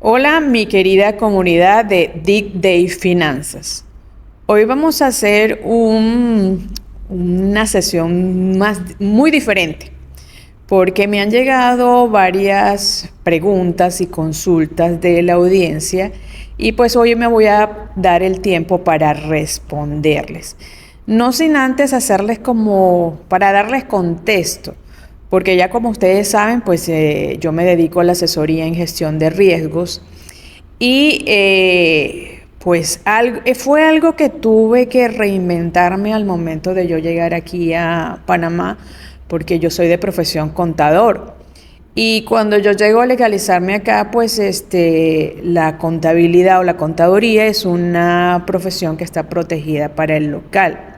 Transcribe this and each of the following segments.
Hola, mi querida comunidad de Dig Day Finanzas. Hoy vamos a hacer una sesión muy diferente porque me han llegado varias preguntas y consultas de la audiencia y pues hoy me voy a dar el tiempo para responderles. No sin antes hacerles para darles contexto. Porque ya como ustedes saben, pues yo me dedico a la asesoría en gestión de riesgos y fue algo que tuve que reinventarme al momento de yo llegar aquí a Panamá, porque yo soy de profesión contador. Y cuando yo llego a legalizarme acá, pues la contabilidad o la contaduría es una profesión que está protegida para el local.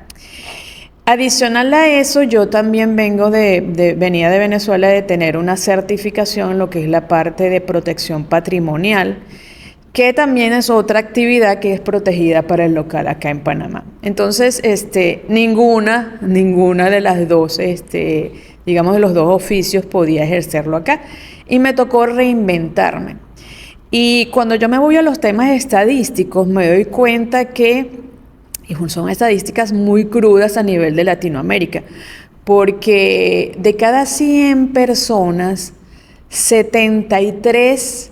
Adicional a eso, yo también venía de Venezuela de tener una certificación en lo que es la parte de protección patrimonial, que también es otra actividad que es protegida para el local acá en Panamá. Entonces, ninguna de las dos, digamos de los dos oficios podía ejercerlo acá y me tocó reinventarme. Y cuando yo me voy a los temas estadísticos, me doy cuenta que son estadísticas muy crudas a nivel de Latinoamérica, porque de cada 100 personas, 73,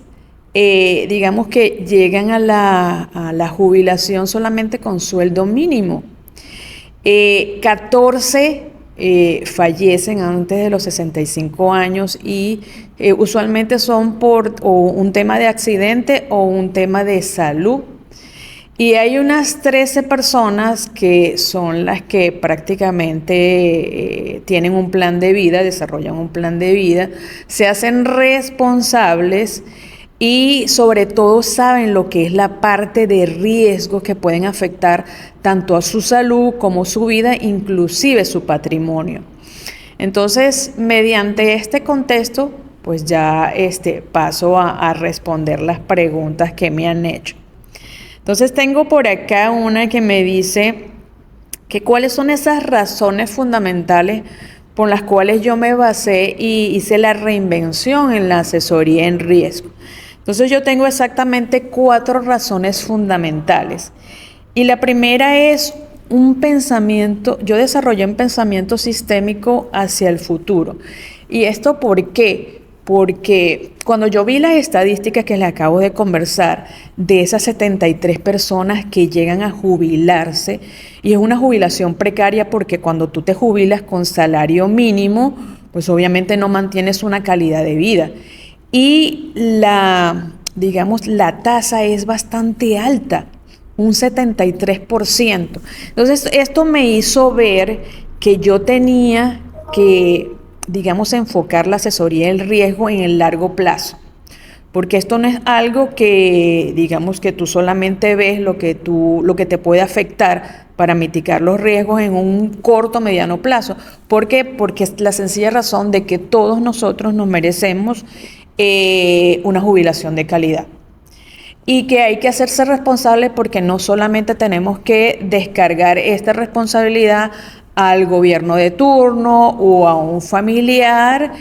digamos que llegan a la jubilación solamente con sueldo mínimo. 14 fallecen antes de los 65 años y usualmente son por un tema de accidente o un tema de salud. Y hay unas 13 personas que son las que prácticamente tienen un plan de vida, desarrollan un plan de vida, se hacen responsables y sobre todo saben lo que es la parte de riesgo que pueden afectar tanto a su salud como su vida, inclusive su patrimonio. Entonces, mediante este contexto, pues ya paso a responder las preguntas que me han hecho. Entonces tengo por acá una que me dice que cuáles son esas razones fundamentales por las cuales yo me basé y hice la reinvención en la asesoría en riesgo. Entonces yo tengo exactamente 4 razones fundamentales. Y la primera es yo desarrollé un pensamiento sistémico hacia el futuro. ¿Y esto por qué? Porque cuando yo vi las estadísticas que les acabo de conversar, de esas 73 personas que llegan a jubilarse, y es una jubilación precaria porque cuando tú te jubilas con salario mínimo, pues obviamente no mantienes una calidad de vida. Y la tasa es bastante alta, un 73%. Entonces, esto me hizo ver que yo tenía que enfocar la asesoría del riesgo en el largo plazo. Porque esto no es algo que, que tú solamente ves lo que te puede afectar para mitigar los riesgos en un corto o mediano plazo. ¿Por qué? Porque es la sencilla razón de que todos nosotros nos merecemos una jubilación de calidad. Y que hay que hacerse responsable porque no solamente tenemos que descargar esta responsabilidad al gobierno de turno o a un familiar,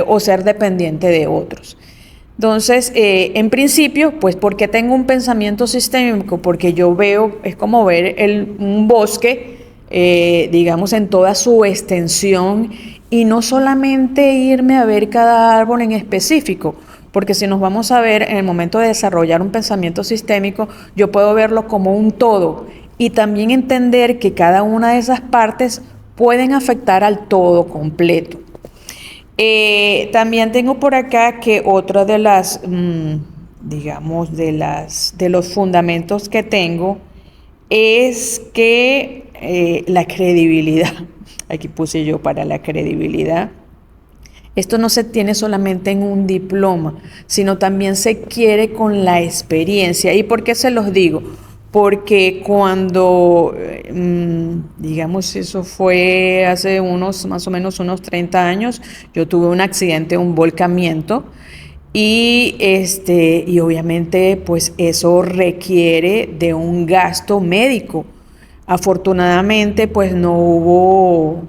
o ser dependiente de otros. Entonces, en principio, pues, ¿por qué tengo un pensamiento sistémico? Porque yo veo, es como ver un bosque, en toda su extensión y no solamente irme a ver cada árbol en específico. Porque si nos vamos a ver en el momento de desarrollar un pensamiento sistémico, yo puedo verlo como un todo y también entender que cada una de esas partes pueden afectar al todo completo. También tengo por acá que otra de de los fundamentos que tengo es que la credibilidad, aquí puse yo para la credibilidad. Esto no se tiene solamente en un diploma, sino también se quiere con la experiencia. ¿Y por qué se los digo? Porque cuando, eso fue hace más o menos unos 30 años, yo tuve un accidente, un volcamiento, y obviamente pues eso requiere de un gasto médico. Afortunadamente pues no hubo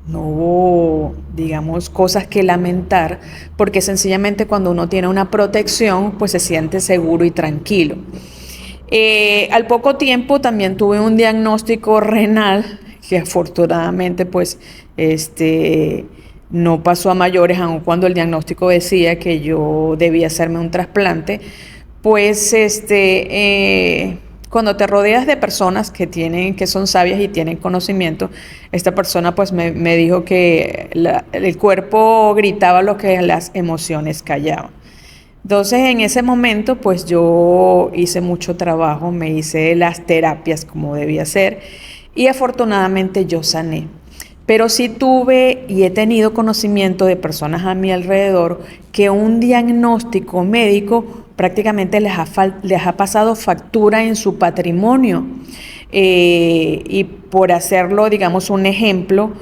No hubo, digamos, cosas que lamentar, porque sencillamente cuando uno tiene una protección, pues se siente seguro y tranquilo. Al poco tiempo también tuve un diagnóstico renal que afortunadamente pues no pasó a mayores, aun cuando el diagnóstico decía que yo debía hacerme un trasplante. Pues cuando te rodeas de personas que son sabias y tienen conocimiento, esta persona pues me dijo que el cuerpo gritaba lo que las emociones callaban. Entonces en ese momento pues yo hice mucho trabajo, me hice las terapias como debía ser y afortunadamente yo sané. Pero sí tuve y he tenido conocimiento de personas a mi alrededor que un diagnóstico médico prácticamente les ha pasado factura en su patrimonio. Y por hacerlo, digamos, un ejemplo,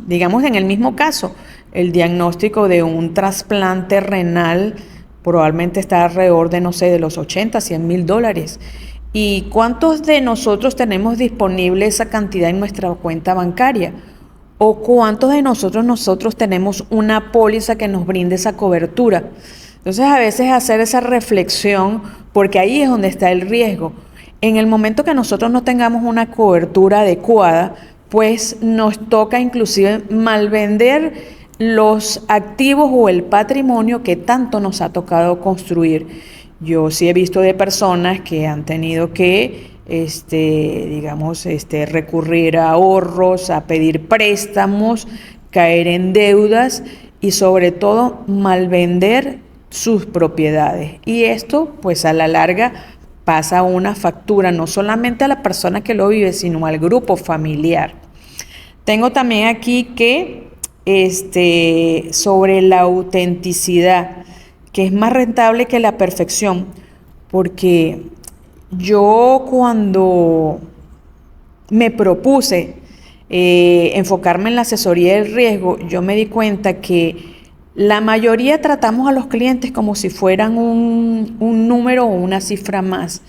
digamos en el mismo caso, el diagnóstico de un trasplante renal probablemente está alrededor de, no sé, de los 80, 100 mil dólares. ¿Y cuántos de nosotros tenemos disponible esa cantidad en nuestra cuenta bancaria? ¿O cuántos de nosotros tenemos una póliza que nos brinde esa cobertura? Entonces a veces hacer esa reflexión, porque ahí es donde está el riesgo. En el momento que nosotros no tengamos una cobertura adecuada, pues nos toca inclusive malvender los activos o el patrimonio que tanto nos ha tocado construir. Yo sí he visto de personas que han tenido que, digamos, recurrir a ahorros, a pedir préstamos, caer en deudas y sobre todo malvender sus propiedades. Y esto, pues a la larga, pasa una factura no solamente a la persona que lo vive, sino al grupo familiar. Tengo también aquí que sobre la autenticidad, que es más rentable que la perfección, porque yo cuando me propuse enfocarme en la asesoría del riesgo, yo me di cuenta que la mayoría tratamos a los clientes como si fueran un número o una cifra más.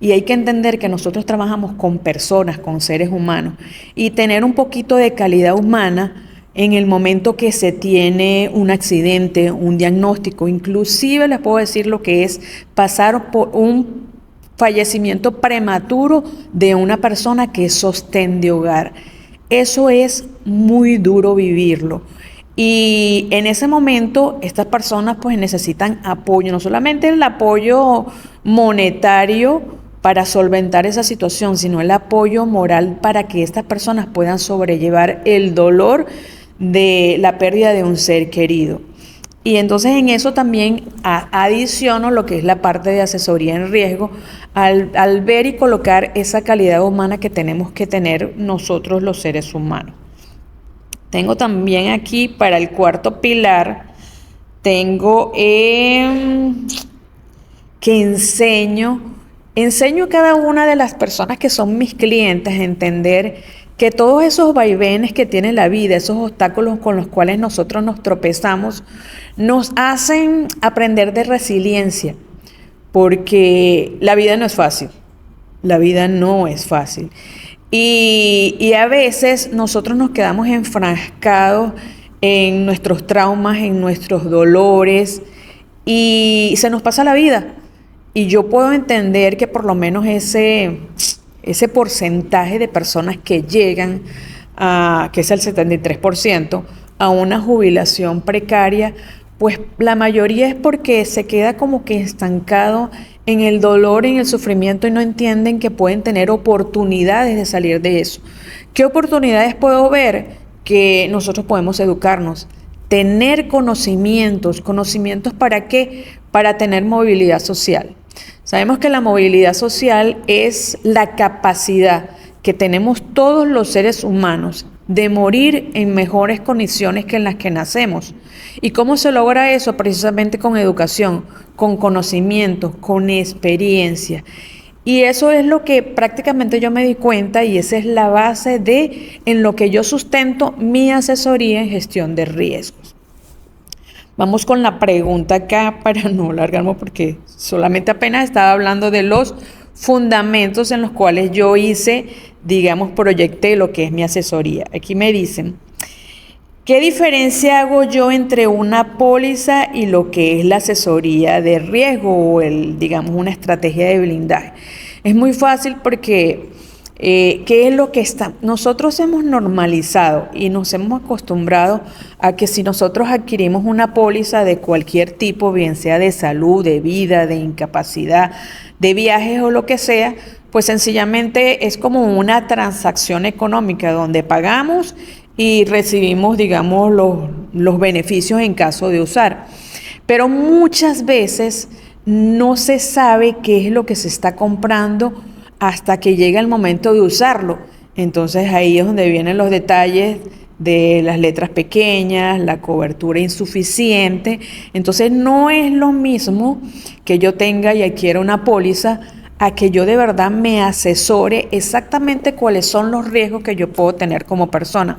Y hay que entender que nosotros trabajamos con personas, con seres humanos, y tener un poquito de calidad humana en el momento que se tiene un accidente, un diagnóstico. Inclusive les puedo decir lo que es pasar por un fallecimiento prematuro de una persona que es sostén de hogar. Eso es muy duro vivirlo. Y en ese momento estas personas pues necesitan apoyo, no solamente el apoyo monetario para solventar esa situación, sino el apoyo moral para que estas personas puedan sobrellevar el dolor de la pérdida de un ser querido. Y entonces en eso también adiciono lo que es la parte de asesoría en riesgo, al ver y colocar esa calidad humana que tenemos que tener nosotros los seres humanos. Tengo también aquí para el cuarto pilar, tengo que enseño a cada una de las personas que son mis clientes a entender que todos esos vaivenes que tiene la vida, esos obstáculos con los cuales nosotros nos tropezamos, nos hacen aprender de resiliencia, porque la vida no es fácil, la vida no es fácil. Y a veces nosotros nos quedamos enfrascados en nuestros traumas, en nuestros dolores, y se nos pasa la vida. Y yo puedo entender que por lo menos ese porcentaje de personas que llegan que es el 73%, a una jubilación precaria, pues la mayoría es porque se queda como que estancado en el dolor, en el sufrimiento y no entienden que pueden tener oportunidades de salir de eso. ¿Qué oportunidades puedo ver? Que nosotros podemos educarnos, tener conocimientos. ¿Conocimientos para qué? Para tener movilidad social. Sabemos que la movilidad social es la capacidad que tenemos todos los seres humanos de morir en mejores condiciones que en las que nacemos. ¿Y cómo se logra eso? Precisamente con educación, con conocimiento, con experiencia. Y eso es lo que prácticamente yo me di cuenta y esa es la base en lo que yo sustento mi asesoría en gestión de riesgos. Vamos con la pregunta acá para no alargarnos porque solamente apenas estaba hablando de los fundamentos en los cuales yo hice, digamos, proyecté lo que es mi asesoría. Aquí me dicen, ¿qué diferencia hago yo entre una póliza y lo que es la asesoría de riesgo o digamos, una estrategia de blindaje? Es muy fácil porque ¿qué es lo que está? Nosotros hemos normalizado y nos hemos acostumbrado a que si nosotros adquirimos una póliza de cualquier tipo, bien sea de salud, de vida, de incapacidad, de viajes o lo que sea, pues sencillamente es como una transacción económica donde pagamos y recibimos, digamos, los beneficios en caso de usar. Pero muchas veces no se sabe qué es lo que se está comprando hasta que llega el momento de usarlo. Entonces ahí es donde vienen los detalles de las letras pequeñas, la cobertura insuficiente. Entonces no es lo mismo que yo tenga y adquiera una póliza a que yo de verdad me asesore exactamente cuáles son los riesgos que yo puedo tener como persona.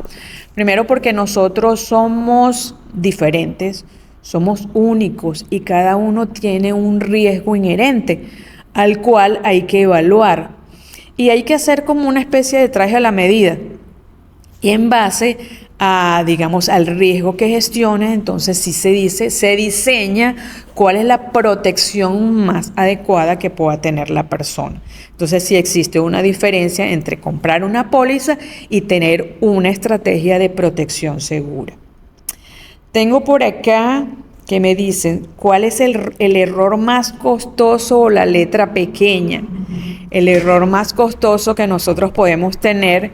Primero porque nosotros somos diferentes, somos únicos y cada uno tiene un riesgo inherente al cual hay que evaluar. Y hay que hacer como una especie de traje a la medida. Y en base a, digamos, al riesgo que gestiones, entonces sí se diseña cuál es la protección más adecuada que pueda tener la persona. Entonces sí existe una diferencia entre comprar una póliza y tener una estrategia de protección segura. Tengo por acá que me dicen, ¿cuál es el error más costoso o la letra pequeña? El error más costoso que nosotros podemos tener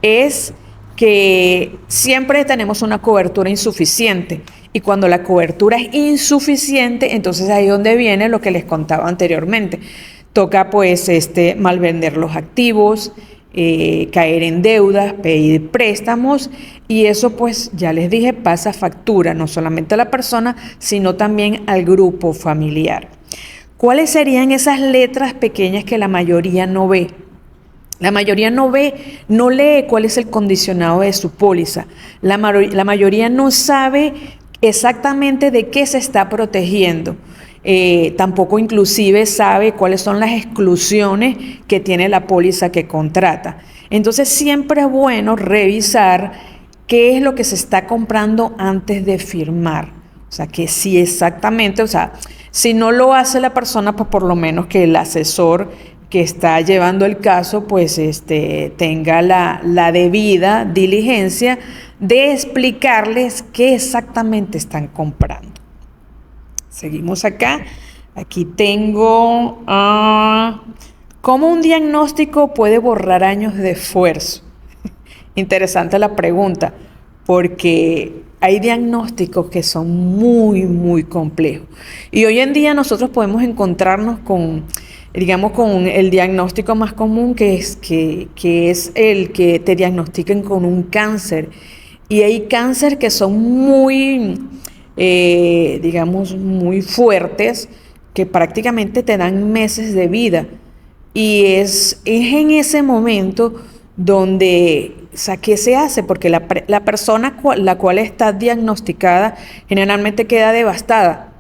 es que siempre tenemos una cobertura insuficiente. Y cuando la cobertura es insuficiente, entonces ahí es donde viene lo que les contaba anteriormente. Toca pues mal vender los activos, caer en deudas, pedir préstamos, y eso pues ya les dije, pasa factura no solamente a la persona, sino también al grupo familiar. ¿Cuáles serían esas letras pequeñas que la mayoría no ve? La mayoría no lee cuál es el condicionado de su póliza. La mayoría no sabe exactamente de qué se está protegiendo. Tampoco inclusive sabe cuáles son las exclusiones que tiene la póliza que contrata. Entonces siempre es bueno revisar qué es lo que se está comprando antes de firmar. O sea, que sí exactamente, o sea, si no lo hace la persona, pues por lo menos que el asesor que está llevando el caso, pues tenga la debida diligencia de explicarles qué exactamente están comprando. Seguimos acá. Aquí tengo ¿cómo un diagnóstico puede borrar años de esfuerzo? Interesante la pregunta, porque hay diagnósticos que son muy, muy complejos. Y hoy en día nosotros podemos encontrarnos con, digamos, con el diagnóstico más común, que es el que te diagnostiquen con un cáncer. Y hay cáncer que son muy, digamos, muy fuertes, que prácticamente te dan meses de vida. Y es en ese momento donde, o sea, ¿qué se hace? Porque la persona la cual está diagnosticada generalmente queda devastada.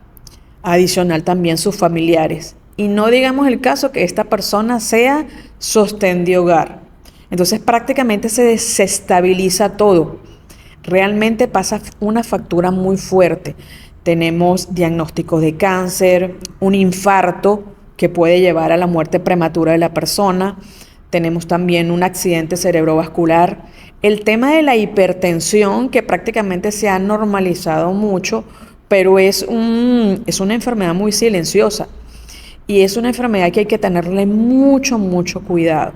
Adicional también sus familiares. Y no digamos el caso que esta persona sea sostén de hogar. Entonces prácticamente se desestabiliza todo. Realmente pasa una factura muy fuerte. Tenemos diagnósticos de cáncer, un infarto que puede llevar a la muerte prematura de la persona. Tenemos también un accidente cerebrovascular. El tema de la hipertensión, que prácticamente se ha normalizado mucho, pero es una enfermedad muy silenciosa. Y es una enfermedad que hay que tenerle mucho, mucho cuidado.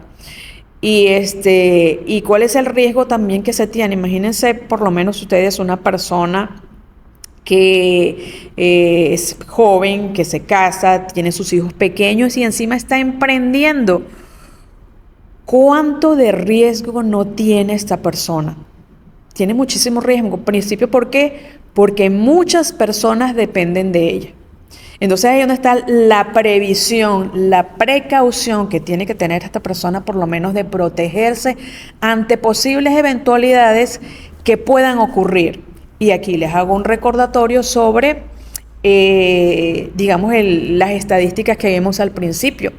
¿Y cuál es el riesgo también que se tiene? Imagínense, por lo menos ustedes, una persona que es joven, que se casa, tiene sus hijos pequeños y encima está emprendiendo. ¿Cuánto de riesgo no tiene esta persona? Tiene muchísimo riesgo. En principio, ¿por qué? Porque muchas personas dependen de ella. Entonces ahí es donde está la previsión, la precaución que tiene que tener esta persona, por lo menos de protegerse ante posibles eventualidades que puedan ocurrir. Y aquí les hago un recordatorio sobre, digamos, las estadísticas que vimos al principio.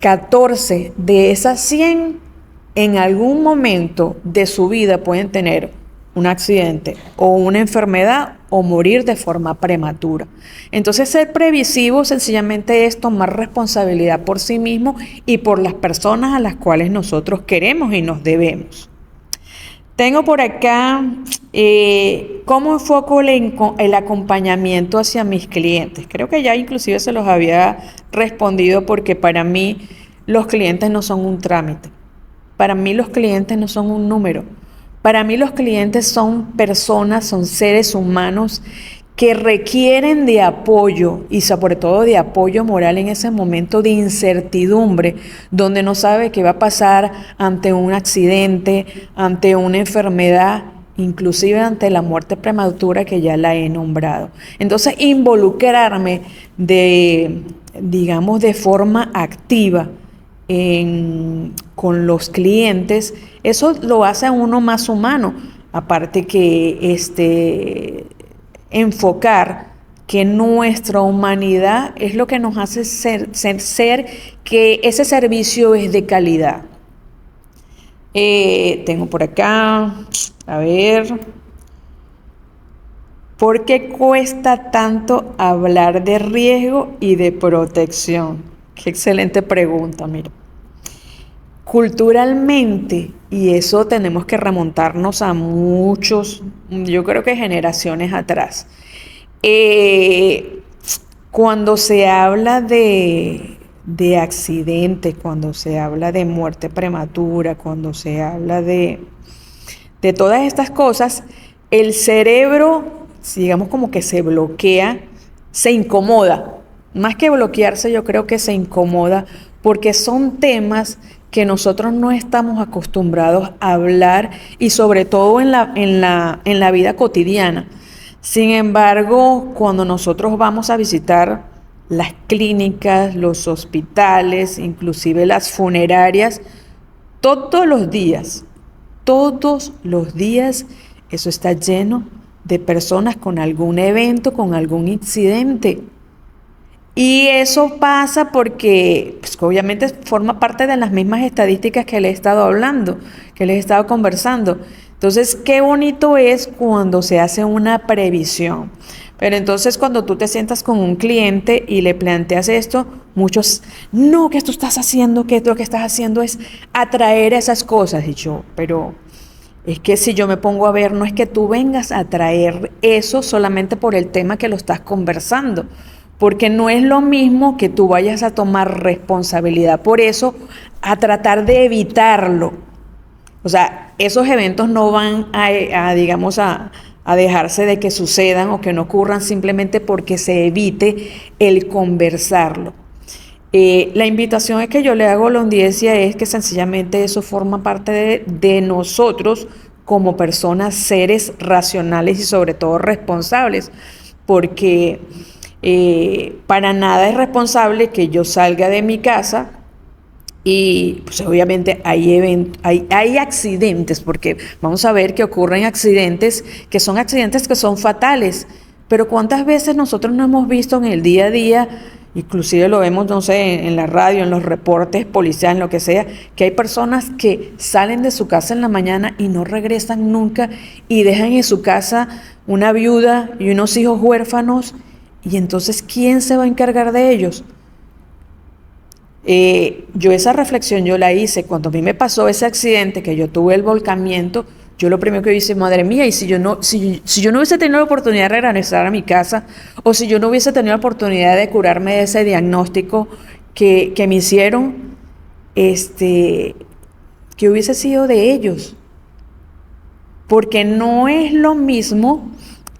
14 de esas 100 en algún momento de su vida pueden tener un accidente o una enfermedad o morir de forma prematura. Entonces, ser previsivo sencillamente es tomar responsabilidad por sí mismo y por las personas a las cuales nosotros queremos y nos debemos. Tengo por acá cómo enfoco el acompañamiento hacia mis clientes. Creo que ya inclusive se los había respondido, porque para mí los clientes no son un trámite. Para mí los clientes no son un número. Para mí los clientes son personas, son seres humanos que requieren de apoyo, y sobre todo de apoyo moral en ese momento de incertidumbre, donde no sabe qué va a pasar ante un accidente, ante una enfermedad, inclusive ante la muerte prematura, que ya la he nombrado. Entonces, involucrarme digamos, de forma activa con los clientes, eso lo hace a uno más humano. Aparte que enfocar que nuestra humanidad es lo que nos hace ser que ese servicio es de calidad. Tengo por acá, a ver, ¿por qué cuesta tanto hablar de riesgo y de protección? Qué excelente pregunta, mira. Culturalmente, y eso tenemos que remontarnos a muchos, yo creo que generaciones atrás, cuando se habla de accidentes, cuando se habla de muerte prematura, cuando se habla de todas estas cosas, el cerebro, digamos, como que se bloquea, se incomoda. Más que bloquearse, yo creo que se incomoda, porque son temas que nosotros no estamos acostumbrados a hablar, y sobre todo en la vida cotidiana. Sin embargo, cuando nosotros vamos a visitar las clínicas, los hospitales, inclusive las funerarias, todos los días, eso está lleno de personas con algún evento, con algún incidente. Y eso pasa porque, pues, obviamente forma parte de las mismas estadísticas que les he estado hablando, que les he estado conversando. Entonces, qué bonito es cuando se hace una previsión. Pero entonces, cuando tú te sientas con un cliente y le planteas esto, muchos, no, ¿qué tú estás haciendo? ¿Qué lo que estás haciendo es atraer esas cosas? Y yo, pero es que si yo me pongo a ver, no es que tú vengas a traer eso solamente por el tema que lo estás conversando, porque no es lo mismo que tú vayas a tomar responsabilidad por eso, a tratar de evitarlo. O sea, esos eventos no van digamos, a dejarse de que sucedan o que no ocurran simplemente porque se evite el conversarlo. La invitación que yo le hago a la audiencia es que sencillamente eso forma parte de nosotros como personas, seres racionales y sobre todo responsables, porque para nada es responsable que yo salga de mi casa y pues obviamente hay accidentes, porque vamos a ver que ocurren accidentes que son fatales, pero ¿cuántas veces nosotros no hemos visto en el día a día? Inclusive lo vemos, no sé, en la radio, en los reportes policiales, en lo que sea, que hay personas que salen de su casa en la mañana y no regresan nunca, y dejan en su casa una viuda y unos hijos huérfanos, y entonces, ¿quién se va a encargar de ellos? Yo esa reflexión yo la hice cuando a mí me pasó ese accidente, que yo tuve el volcamiento. Yo lo primero que hice, madre mía, y si yo no hubiese tenido la oportunidad de regresar a mi casa, o si yo no hubiese tenido la oportunidad de curarme de ese diagnóstico que me hicieron, ¿qué hubiese sido de ellos? Porque no es lo mismo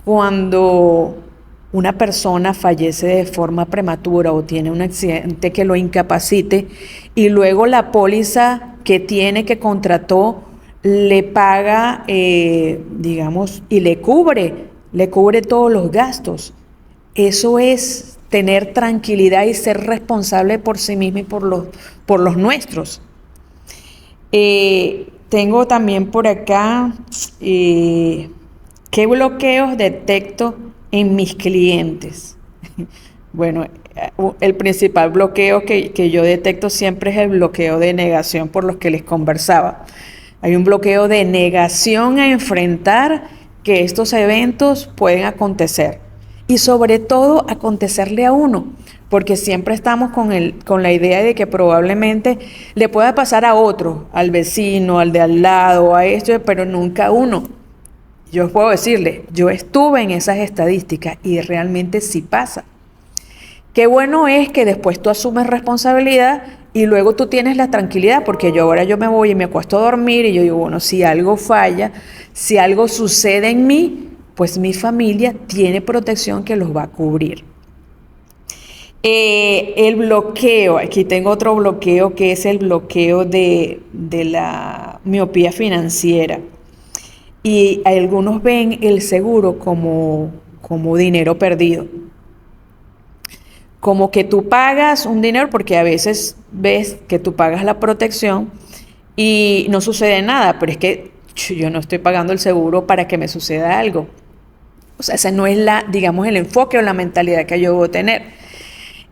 cuando una persona fallece de forma prematura o tiene un accidente que lo incapacite, y luego la póliza que contrató le paga, digamos, y le cubre todos los gastos. Eso es tener tranquilidad y ser responsable por sí mismo y por los nuestros. Tengo también por acá, ¿qué bloqueos detecto en mis clientes? Bueno, el principal bloqueo que yo detecto siempre es el bloqueo de negación por los que les conversaba. Hay un bloqueo de negación a enfrentar que estos eventos pueden acontecer y sobre todo acontecerle a uno, porque siempre estamos con la idea de que probablemente le pueda pasar a otro, al vecino, al de al lado, a esto, pero nunca a uno. Yo puedo decirle, yo estuve en esas estadísticas y realmente sí pasa. Qué bueno es que después tú asumes responsabilidad y luego tú tienes la tranquilidad, porque yo me voy y me acuesto a dormir y yo digo, bueno, si algo falla, si algo sucede en mí, pues mi familia tiene protección que los va a cubrir. El bloqueo, aquí tengo otro bloqueo que es el bloqueo de la miopía financiera. Y algunos ven el seguro como dinero perdido. Como que tú pagas un dinero, porque a veces ves que tú pagas la protección y no sucede nada, pero es que yo no estoy pagando el seguro para que me suceda algo. O sea, ese no es digamos, el enfoque o la mentalidad que yo debo tener.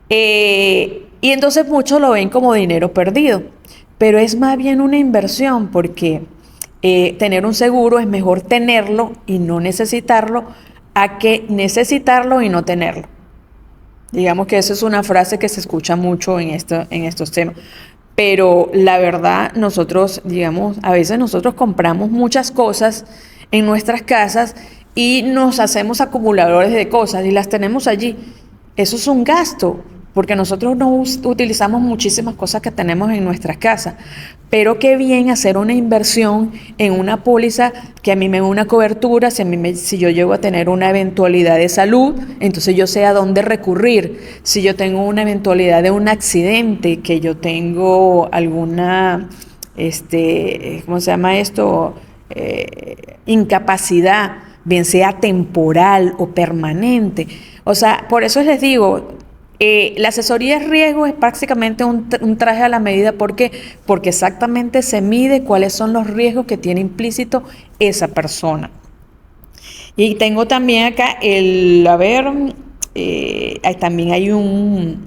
Y entonces muchos lo ven como dinero perdido, pero es más bien una inversión porque tener un seguro es mejor tenerlo y no necesitarlo a que necesitarlo y no tenerlo. Digamos que esa es una frase que se escucha mucho en estos temas. Pero la verdad, nosotros, digamos, a veces nosotros compramos muchas cosas en nuestras casas y nos hacemos acumuladores de cosas y las tenemos allí. Eso es un gasto, porque nosotros no utilizamos muchísimas cosas que tenemos en nuestras casas. Pero qué bien hacer una inversión en una póliza que a mí me dé una cobertura, si yo llego a tener una eventualidad de salud, entonces yo sé a dónde recurrir. Si yo tengo una eventualidad de un accidente, que yo tengo alguna, ¿cómo se llama esto? Incapacidad, bien sea temporal o permanente. O sea, por eso les digo, la asesoría de riesgo es prácticamente un traje a la medida. ¿Por qué? Porque exactamente se mide cuáles son los riesgos que tiene implícito esa persona. Y tengo también acá también hay un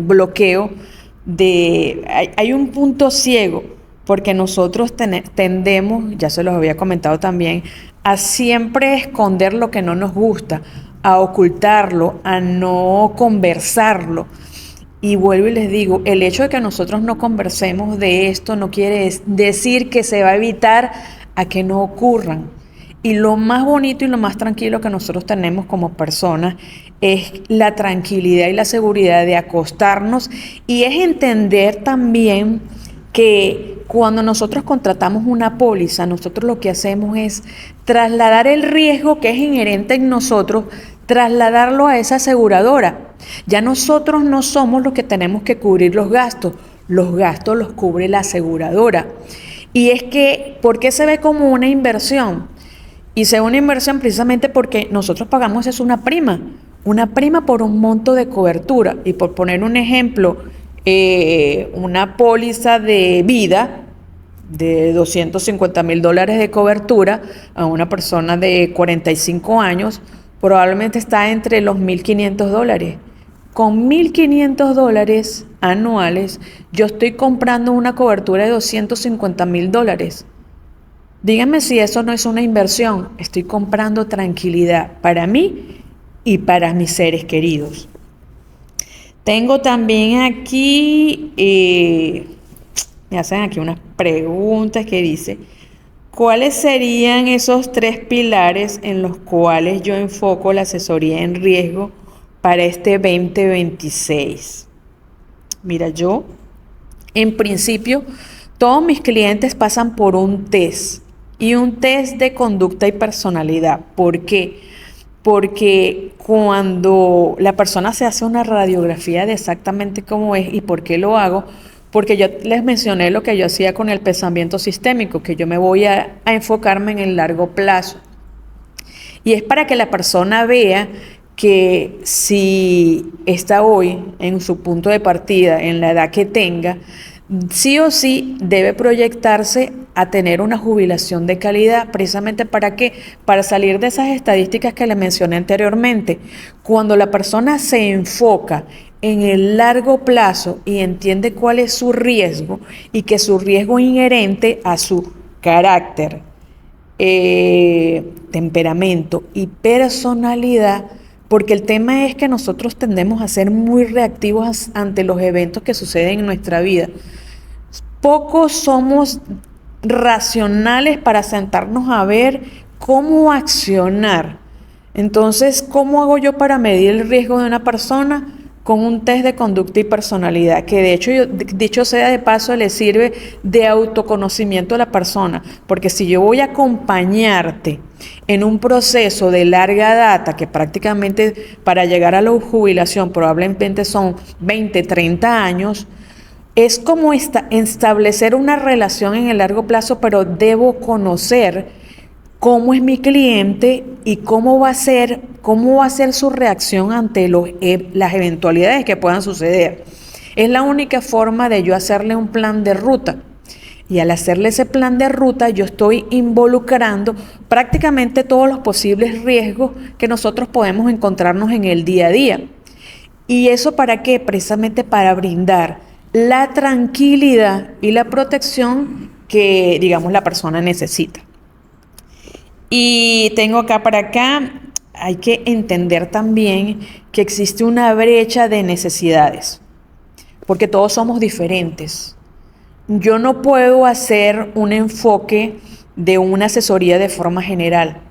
bloqueo hay un punto ciego, porque nosotros tendemos, ya se los había comentado también, a siempre esconder lo que no nos gusta, a ocultarlo, a no conversarlo. Y vuelvo y les digo, el hecho de que nosotros no conversemos de esto no quiere decir que se va a evitar a que no ocurran. Y lo más bonito y lo más tranquilo que nosotros tenemos como personas es la tranquilidad y la seguridad de acostarnos, y es entender también que cuando nosotros contratamos una póliza, nosotros lo que hacemos es trasladar el riesgo que es inherente en nosotros, trasladarlo a esa aseguradora. Ya nosotros no somos los que tenemos que cubrir los gastos los cubre la aseguradora. Y es que, ¿por qué se ve como una inversión? Y se ve una inversión precisamente porque nosotros pagamos una prima por un monto de cobertura. Y por poner un ejemplo, una póliza de vida de $250,000 de cobertura a una persona de 45 años, probablemente está entre los $1,500. Con $1,500 anuales, yo estoy comprando una cobertura de $250,000. Díganme si eso no es una inversión. Estoy comprando tranquilidad para mí y para mis seres queridos. Tengo también aquí, me hacen aquí unas preguntas que dice, ¿cuáles serían esos 3 pilares en los cuales yo enfoco la asesoría en riesgo para este 2026? Mira, yo, en principio, todos mis clientes pasan por un test, y un test de conducta y personalidad. ¿Por qué? Porque cuando la persona se hace una radiografía de exactamente cómo es, ¿y por qué lo hago? Porque yo les mencioné lo que yo hacía con el pensamiento sistémico, que yo me voy a enfocarme en el largo plazo. Y es para que la persona vea que si está hoy en su punto de partida, en la edad que tenga, sí o sí debe proyectarse a tener una jubilación de calidad, precisamente ¿para qué? Para salir de esas estadísticas que le mencioné anteriormente. Cuando la persona se enfoca en el largo plazo y entiende cuál es su riesgo y que su riesgo inherente a su carácter, temperamento y personalidad, porque el tema es que nosotros tendemos a ser muy reactivos ante los eventos que suceden en nuestra vida. Pocos somos racionales para sentarnos a ver cómo accionar. Entonces, ¿cómo hago yo para medir el riesgo de una persona? Con un test de conducta y personalidad, que de hecho, dicho sea de paso, le sirve de autoconocimiento a la persona, porque si yo voy a acompañarte en un proceso de larga data, que prácticamente para llegar a la jubilación probablemente son 20, 30 años, es como establecer una relación en el largo plazo, pero debo conocer cómo es mi cliente y cómo va a ser su reacción ante las eventualidades que puedan suceder. Es la única forma de yo hacerle un plan de ruta. Y al hacerle ese plan de ruta, yo estoy involucrando prácticamente todos los posibles riesgos que nosotros podemos encontrarnos en el día a día. ¿Y eso para qué? Precisamente para brindar la tranquilidad y la protección que, digamos, la persona necesita. Y tengo hay que entender también que existe una brecha de necesidades, porque todos somos diferentes. Yo no puedo hacer un enfoque de una asesoría de forma general.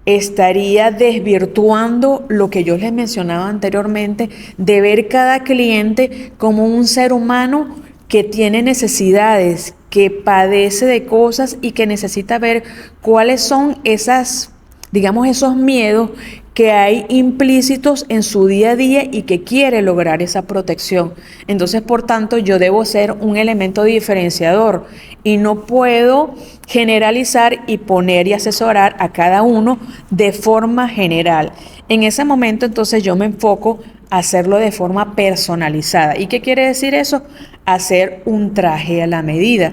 Estaría desvirtuando lo que yo les mencionaba anteriormente, de ver cada cliente como un ser humano que tiene necesidades, que padece de cosas y que necesita ver cuáles son esos miedos que hay implícitos en su día a día y que quiere lograr esa protección. Entonces, por tanto, yo debo ser un elemento diferenciador y no puedo generalizar y poner y asesorar a cada uno de forma general. En ese momento, entonces, yo me enfoco a hacerlo de forma personalizada. ¿Y qué quiere decir eso? Hacer un traje a la medida.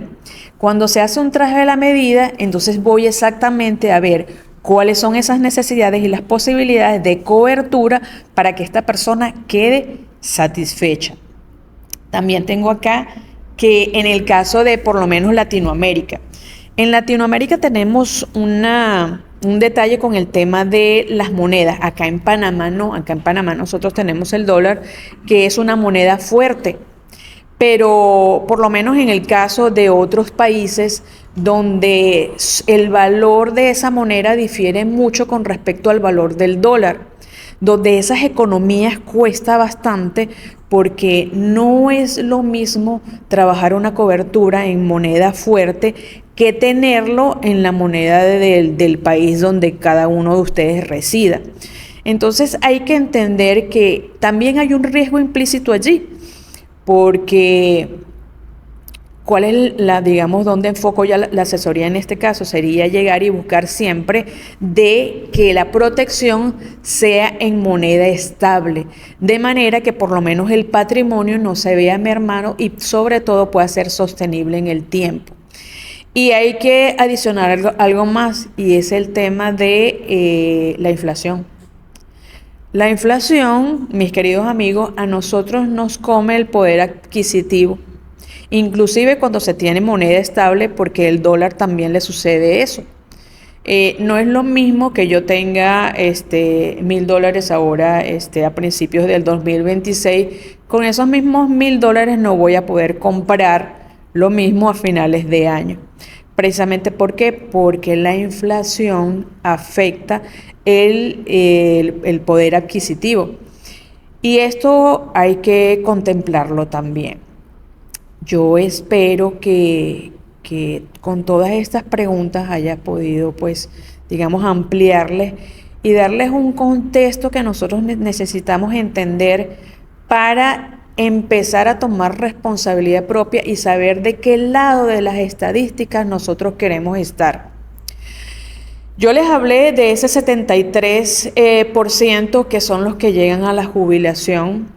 Cuando se hace un traje a la medida, entonces voy exactamente a ver cuáles son esas necesidades y las posibilidades de cobertura para que esta persona quede satisfecha. También tengo acá que en el caso de por lo menos Latinoamérica. En Latinoamérica tenemos un detalle con el tema de las monedas. Acá en Panamá no, acá en Panamá nosotros tenemos el dólar, que es una moneda fuerte. Pero por lo menos en el caso de otros países donde el valor de esa moneda difiere mucho con respecto al valor del dólar, donde esas economías cuesta bastante porque no es lo mismo trabajar una cobertura en moneda fuerte que tenerlo en la moneda del país donde cada uno de ustedes resida. Entonces hay que entender que también hay un riesgo implícito allí. Porque, ¿cuál es dónde enfoco ya la asesoría en este caso? Sería llegar y buscar siempre de que la protección sea en moneda estable, de manera que por lo menos el patrimonio no se vea mermado y sobre todo pueda ser sostenible en el tiempo. Y hay que adicionar algo más, y es el tema de la inflación. La inflación, mis queridos amigos, a nosotros nos come el poder adquisitivo, inclusive cuando se tiene moneda estable, porque el dólar también le sucede eso. No es lo mismo que yo tenga $1,000 ahora a principios del 2026. Con esos mismos $1,000 no voy a poder comprar lo mismo a finales de año. Precisamente ¿por qué? Porque la inflación afecta el poder adquisitivo. Y esto hay que contemplarlo también. Yo espero que con todas estas preguntas haya podido, pues, digamos, ampliarles y darles un contexto que nosotros necesitamos entender para empezar a tomar responsabilidad propia y saber de qué lado de las estadísticas nosotros queremos estar. Yo les hablé de ese 73% que son los que llegan a la jubilación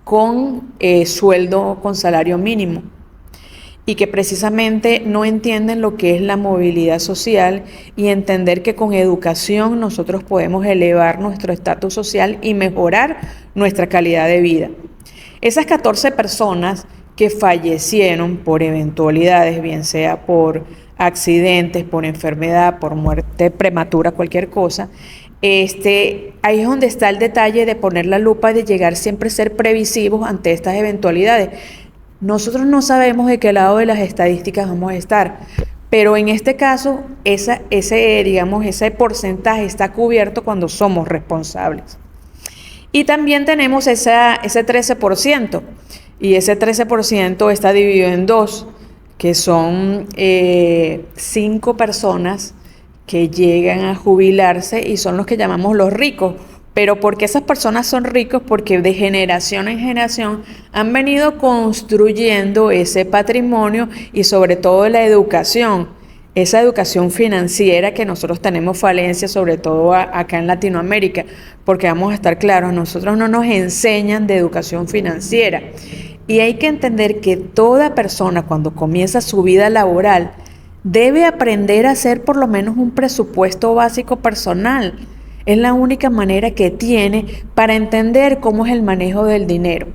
con sueldo, con salario mínimo. y que precisamente no entienden lo que es la movilidad social y entender que con educación nosotros podemos elevar nuestro estatus social y mejorar nuestra calidad de vida. Esas 14 personas que fallecieron por eventualidades, bien sea por accidentes, por enfermedad, por muerte prematura, cualquier cosa, ahí es donde está el detalle de poner la lupa y de llegar siempre a ser previsivos ante estas eventualidades. Nosotros no sabemos de qué lado de las estadísticas vamos a estar, pero en este caso ese porcentaje está cubierto cuando somos responsables. Y también tenemos ese 13%, y ese 13% está dividido en dos, que son 5 personas que llegan a jubilarse y son los que llamamos los ricos. Pero ¿por qué esas personas son ricos? Porque de generación en generación han venido construyendo ese patrimonio y sobre todo la educación, esa educación financiera que nosotros tenemos falencia, sobre todo acá en Latinoamérica, porque vamos a estar claros, nosotros no nos enseñan de educación financiera. Y hay que entender que toda persona cuando comienza su vida laboral debe aprender a hacer por lo menos un presupuesto básico personal. Es la única manera que tiene para entender cómo es el manejo del dinero.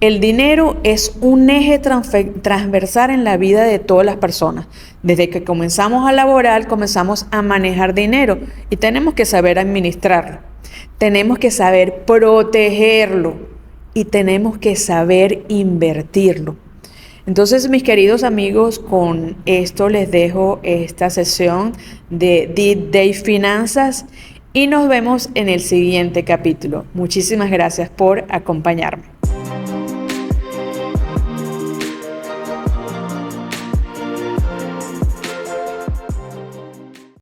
El dinero es un eje transversal en la vida de todas las personas. Desde que comenzamos a laborar, comenzamos a manejar dinero y tenemos que saber administrarlo. Tenemos que saber protegerlo y tenemos que saber invertirlo. Entonces, mis queridos amigos, con esto les dejo esta sesión de Deep Day Finanzas y nos vemos en el siguiente capítulo. Muchísimas gracias por acompañarme.